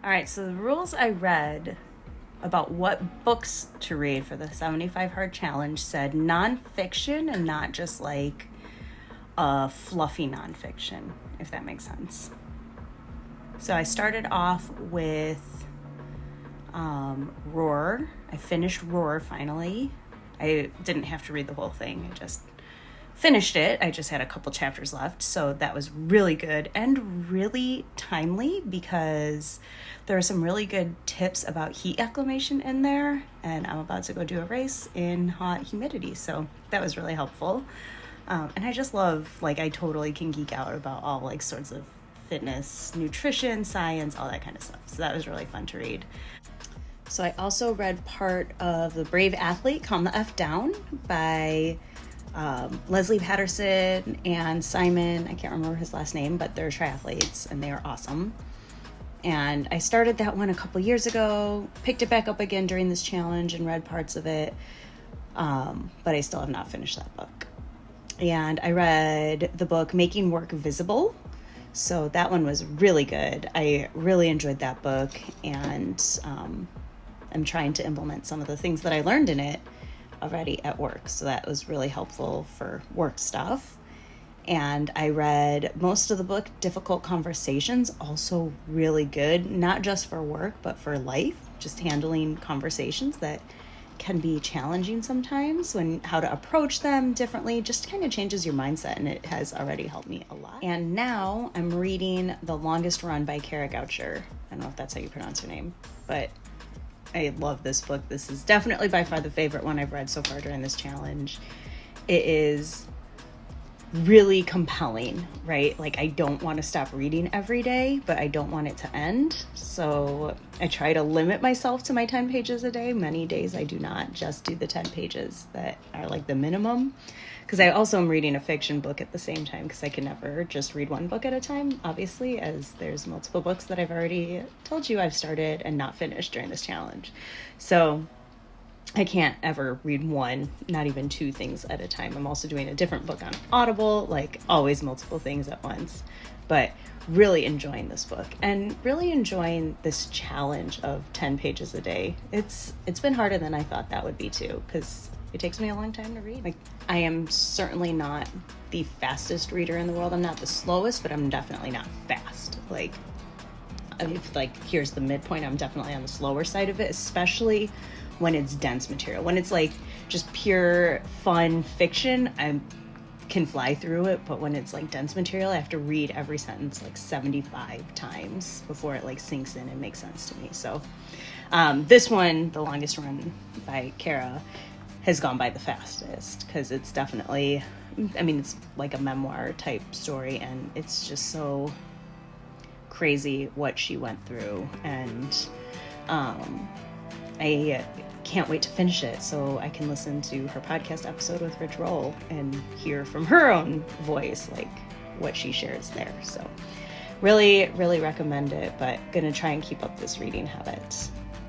All right, so the rules I read about what books to read for the 75 Hard Challenge said nonfiction and not just like a fluffy nonfiction, if that makes sense. So I started off with Roar. I finished Roar finally. I didn't have to read the whole thing. I just finished it. I just had a couple chapters left. So that was really good and really timely because there are some really good tips about heat acclimation in there. And I'm about to go do a race in hot humidity. So that was really helpful. And I just love, like, I totally can geek out about all like sorts of fitness, nutrition, science, all that kind of stuff. So that was really fun to read. So I also read part of The Brave Athlete, Calm the F Down by Leslie Patterson and Simon, I can't remember his last name, but they're triathletes and they are awesome. And I started that one a couple years ago, picked it back up again during this challenge and read parts of it, but I still have not finished that book. And I read the book Making Work Visible. So that one was really good. I really enjoyed that book, and I'm trying to implement some of the things that I learned in it already at work. So that was really helpful for work stuff. And I read most of the book, Difficult Conversations, also really good, not just for work, but for life, just handling conversations that can be challenging sometimes, when how to approach them differently just kind of changes your mindset, and it has already helped me a lot. And now I'm reading The Longest Run by Kara Goucher. I don't know if that's how you pronounce her name, but I love this book. This is definitely by far the favorite one I've read so far during this challenge. It is really compelling, right? Like, I don't want to stop reading every day, but I don't want it to end. So I try to limit myself to my 10 pages a day. Many days I do not just do the 10 pages that are like the minimum, because I also am reading a fiction book at the same time, because I can never just read one book at a time, obviously, as there's multiple books that I've already told you I've started and not finished during this challenge. So I can't ever read one, not even two things at a time. I'm also doing a different book on Audible, like always multiple things at once. But really enjoying this book and really enjoying this challenge of 10 pages a day. It's been harder than I thought that would be too, because it takes me a long time to read. Like, I am certainly not the fastest reader in the world. I'm not the slowest, but I'm definitely not fast. Here's the midpoint. I'm definitely on the slower side of it, especially when it's dense material. When it's like just pure fun fiction, I can fly through it, but when it's like dense material, I have to read every sentence like 75 times before it like sinks in and makes sense to me. So this one, The Longest Run by Kara, has gone by the fastest, because it's definitely, I mean, it's like a memoir type story, and it's just so crazy what she went through, and I can't wait to finish it so I can listen to her podcast episode with Rich Roll and hear from her own voice, like what she shares there. So really, really recommend it, but gonna try and keep up this reading habit.